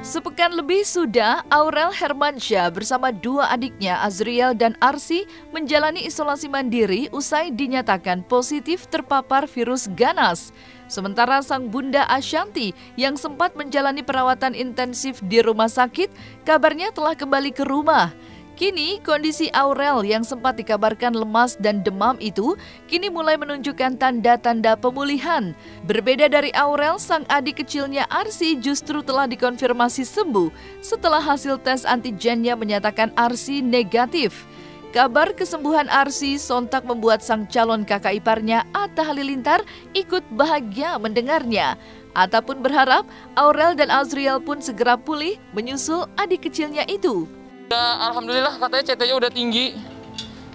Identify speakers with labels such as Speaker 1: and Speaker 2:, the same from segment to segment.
Speaker 1: Sepekan lebih sudah Aurel Hermansyah bersama dua adiknya Azriel dan Arsy menjalani isolasi mandiri usai dinyatakan positif terpapar virus ganas. Sementara sang bunda Ashanti yang sempat menjalani perawatan intensif di rumah sakit, kabarnya telah kembali ke rumah. Kini kondisi Aurel yang sempat dikabarkan lemas dan demam itu kini mulai menunjukkan tanda-tanda pemulihan. Berbeda dari Aurel, sang adik kecilnya Arsy justru telah dikonfirmasi sembuh setelah hasil tes antigennya menyatakan Arsy negatif. Kabar kesembuhan Arsy sontak membuat sang calon kakak iparnya Atta Halilintar ikut bahagia mendengarnya. Atta pun berharap Aurel dan Azriel pun segera pulih menyusul adik kecilnya itu.
Speaker 2: Ya, alhamdulillah katanya CT-nya udah tinggi.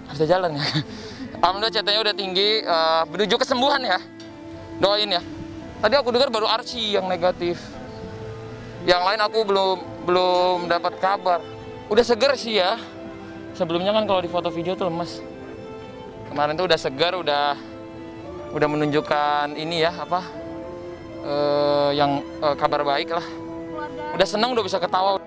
Speaker 2: Harusnya jalan ya. Alhamdulillah CT-nya udah tinggi, menuju kesembuhan ya. Doain ya. Tadi aku dengar baru Arsy yang negatif. Yang lain aku belum dapat kabar. Udah seger sih ya. Sebelumnya kan kalau di foto video tuh lemes. Kemarin tuh udah segar, udah menunjukkan ini ya apa? Kabar baik lah. Udah seneng, udah bisa ketawa.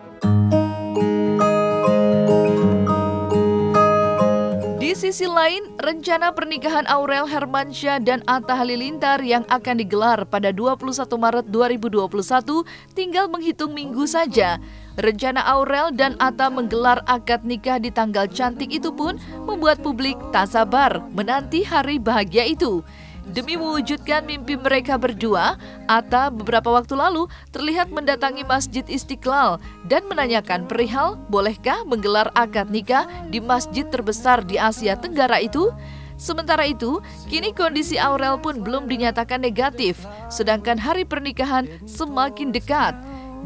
Speaker 1: Di sisi lain, rencana pernikahan Aurel Hermansyah dan Atta Halilintar yang akan digelar pada 21 Maret 2021 tinggal menghitung minggu saja. Rencana Aurel dan Atta menggelar akad nikah di tanggal cantik itu pun membuat publik tak sabar menanti hari bahagia itu. Demi mewujudkan mimpi mereka berdua, Atta beberapa waktu lalu terlihat mendatangi Masjid Istiqlal dan menanyakan perihal bolehkah menggelar akad nikah di masjid terbesar di Asia Tenggara itu. Sementara itu, kini kondisi Aurel pun belum dinyatakan negatif, sedangkan hari pernikahan semakin dekat.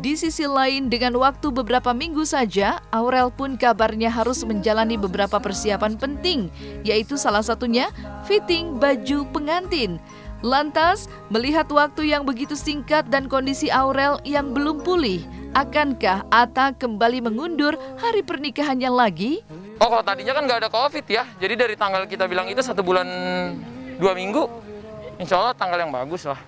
Speaker 1: Di sisi lain, dengan waktu beberapa minggu saja, Aurel pun kabarnya harus menjalani beberapa persiapan penting, yaitu salah satunya fitting baju pengantin. Lantas, melihat waktu yang begitu singkat dan kondisi Aurel yang belum pulih, akankah Atta kembali mengundur hari pernikahannya lagi?
Speaker 2: Oh, kalau tadinya kan nggak ada COVID ya, jadi dari tanggal kita bilang itu 1 bulan 2 minggu, insya Allah tanggal yang bagus lah.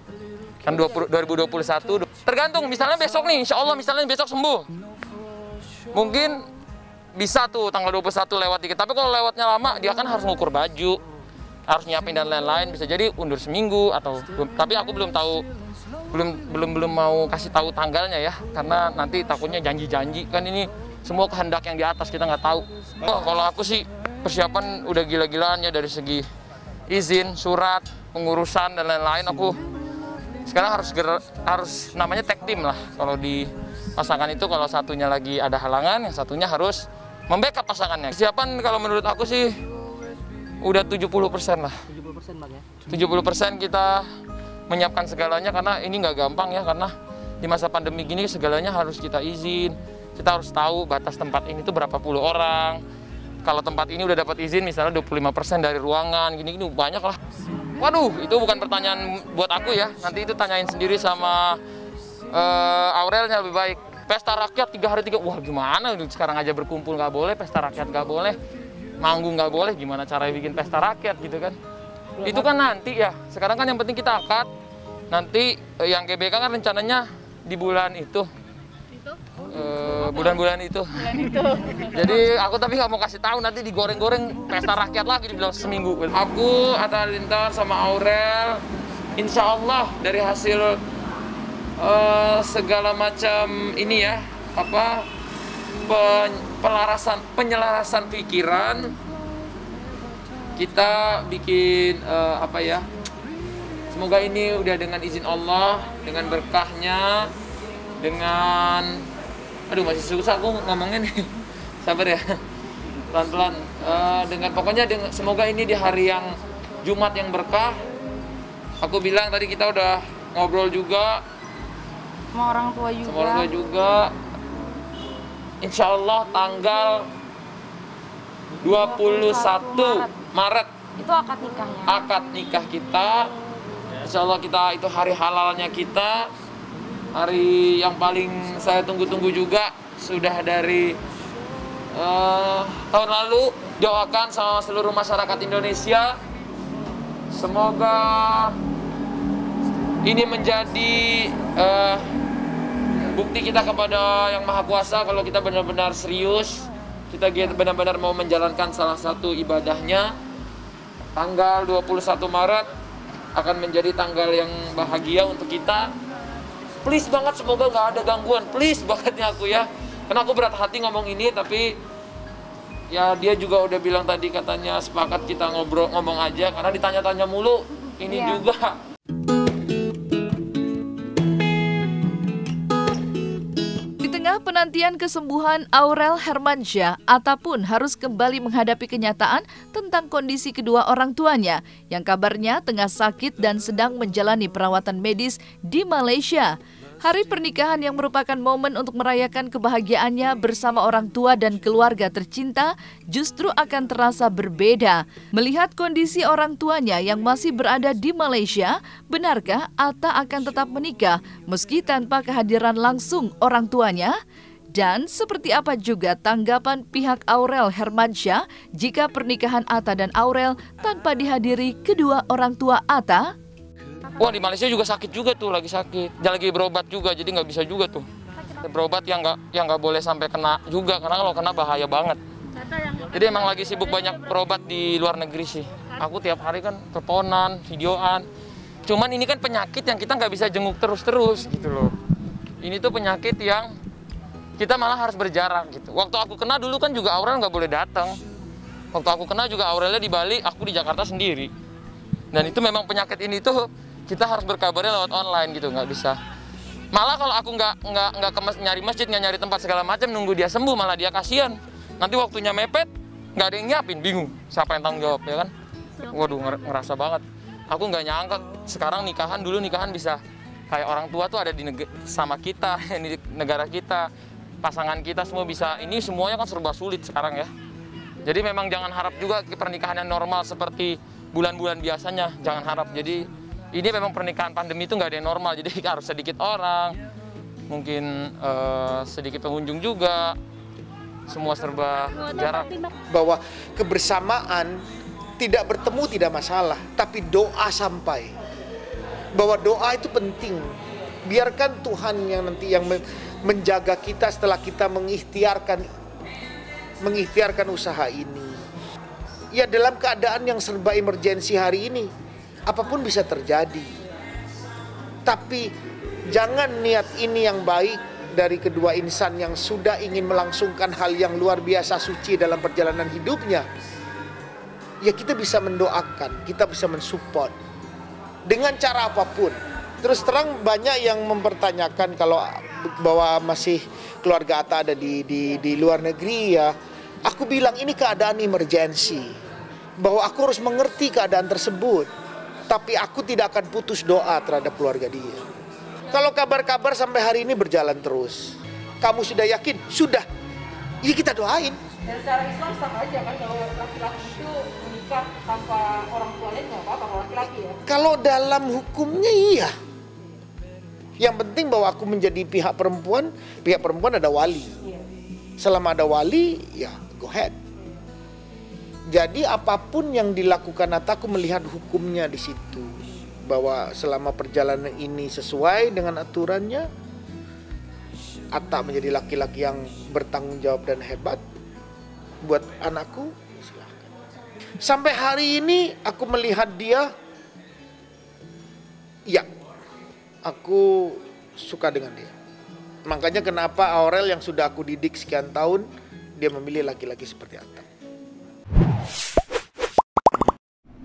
Speaker 2: Kan 2021, tergantung misalnya besok nih, insya Allah misalnya besok sembuh. Mungkin bisa tuh tanggal 21 lewat dikit, tapi kalau lewatnya lama dia kan harus ngukur baju, harus nyiapin dan lain-lain, bisa jadi undur seminggu atau tapi aku belum tahu, belum mau kasih tahu tanggalnya ya, karena nanti takutnya janji-janji, kan ini semua kehendak yang di atas kita nggak tahu. Oh, kalau aku sih persiapan udah gila-gilaan ya, dari segi izin, surat, pengurusan dan lain-lain. Aku sekarang harus namanya tag team lah. Kalau di pasangan itu, kalau satunya lagi ada halangan, yang satunya harus membackup pasangannya. Persiapan kalau menurut aku sih udah 70% lah. 70% Bang ya? 70% kita menyiapkan segalanya, karena ini nggak gampang ya, karena di masa pandemi gini segalanya harus kita izin. Kita harus tahu batas tempat ini tuh berapa puluh orang. Kalau tempat ini udah dapat izin misalnya 25% dari ruangan, gini-gini banyak lah. Waduh, itu bukan pertanyaan buat aku ya. Nanti itu tanyain sendiri sama Aurelnya lebih baik. Pesta rakyat 3 hari 3, wah gimana? Sekarang aja berkumpul nggak boleh, pesta rakyat nggak boleh, manggung nggak boleh. Gimana caranya bikin pesta rakyat gitu kan? Itu kan nanti ya. Sekarang kan yang penting kita akad. Nanti yang GBK kan rencananya di bulan itu. Bulan-bulan itu. Jadi aku tapi nggak mau kasih tahu, nanti digoreng-goreng pesta rakyat lagi dibilang seminggu. Aku Atta Halilintar sama Aurel, insya Allah dari hasil segala macam ini ya, apa penyelarasan pikiran, kita bikin apa ya? Semoga ini udah dengan izin Allah, dengan berkahnya, dengan masih susah aku ngomongnya nih. Sabar ya. Pelan-pelan. Semoga ini di hari yang Jumat yang berkah. Aku bilang tadi kita udah ngobrol juga
Speaker 3: sama orang tua juga.
Speaker 2: Insya Allah tanggal 21 Maret
Speaker 3: itu akad nikahnya.
Speaker 2: Akad nikah kita. Insya Allah itu hari halalnya kita. Hari yang paling saya tunggu-tunggu juga, sudah dari tahun lalu doakan sama seluruh masyarakat Indonesia. Semoga ini menjadi bukti kita kepada Yang Maha Kuasa kalau kita benar-benar serius, kita benar-benar mau menjalankan salah satu ibadahnya. Tanggal 21 Maret akan menjadi tanggal yang bahagia untuk kita. Please banget, semoga nggak ada gangguan. Please bangetnya aku ya. Karena aku berat hati ngomong ini, tapi ya dia juga udah bilang tadi katanya sepakat kita ngomong aja. Karena ditanya-tanya mulu, ini juga.
Speaker 1: Di tengah penantian kesembuhan Aurel Hermansyah, Atta pun harus kembali menghadapi kenyataan tentang kondisi kedua orang tuanya yang kabarnya tengah sakit dan sedang menjalani perawatan medis di Malaysia. Hari pernikahan yang merupakan momen untuk merayakan kebahagiaannya bersama orang tua dan keluarga tercinta justru akan terasa berbeda. Melihat kondisi orang tuanya yang masih berada di Malaysia, benarkah Atta akan tetap menikah meski tanpa kehadiran langsung orang tuanya? Dan seperti apa juga tanggapan pihak Aurel Hermansyah jika pernikahan Atta dan Aurel tanpa dihadiri kedua orang tua Atta?
Speaker 2: Wah, di Malaysia juga sakit juga tuh, lagi sakit. Dia lagi berobat juga, jadi nggak bisa juga tuh. Berobat yang nggak boleh sampai kena juga, karena kalau kena bahaya banget. Jadi emang lagi sibuk banyak berobat di luar negeri sih. Aku tiap hari kan teleponan, videoan. Cuman ini kan penyakit yang kita nggak bisa jenguk terus-terus gitu loh. Ini tuh penyakit yang kita malah harus berjarak gitu. Waktu aku kena dulu kan juga Aurel nggak boleh datang. Waktu aku kena juga Aurelnya di Bali, aku di Jakarta sendiri. Dan itu memang penyakit ini tuh kita harus berkabarnya lewat online gitu, nggak bisa. Malah kalau aku nggak nyari masjid, nggak nyari tempat segala macam, nunggu dia sembuh, malah dia kasihan. Nanti waktunya mepet, nggak ada yang nyiapin, bingung. Siapa yang tanggung jawab, ya kan? Waduh, ngerasa banget. Aku nggak nyangka sekarang dulu nikahan bisa kayak orang tua tuh ada sama kita, di negara kita. Pasangan kita semua bisa, ini semuanya kan serba sulit sekarang ya. Jadi memang jangan harap juga pernikahan yang normal seperti bulan-bulan biasanya, jangan harap. Jadi ini memang pernikahan pandemi itu nggak ada yang normal, jadi harus sedikit orang, mungkin sedikit pengunjung juga, semua serba jarak.
Speaker 4: Bahwa kebersamaan tidak bertemu tidak masalah, tapi doa sampai. Bahwa doa itu penting. Biarkan Tuhan yang nanti yang menjaga kita setelah kita mengikhtiarkan usaha ini. Ya, dalam keadaan yang serba emergensi hari ini, apapun bisa terjadi. Tapi jangan niat ini yang baik dari kedua insan yang sudah ingin melangsungkan hal yang luar biasa suci dalam perjalanan hidupnya. Ya, kita bisa mendoakan, kita bisa mensupport dengan cara apapun. Terus terang banyak yang mempertanyakan kalau bahwa masih keluarga Atta ada di luar negeri ya. Aku bilang ini keadaan emergensi. Bahwa aku harus mengerti keadaan tersebut. Tapi aku tidak akan putus doa terhadap keluarga dia. Kalau kabar-kabar sampai hari ini berjalan terus, kamu sudah yakin? Sudah. Ya kita doain.
Speaker 3: Dan secara Islam sah aja kan kalau laki-laki itu menikah tanpa orang tuanya nggak apa-apa kalau laki-laki ya?
Speaker 4: Kalau dalam hukumnya iya. Yang penting bahwa aku menjadi pihak perempuan ada wali. Selama ada wali, ya go ahead. Jadi apapun yang dilakukan Atta, aku melihat hukumnya di situ. Bahwa selama perjalanan ini sesuai dengan aturannya, Atta menjadi laki-laki yang bertanggung jawab dan hebat. Buat anakku, silahkan. Sampai hari ini aku melihat dia, ya, aku suka dengan dia. Makanya kenapa Aurel yang sudah aku didik sekian tahun, dia memilih laki-laki seperti Atta.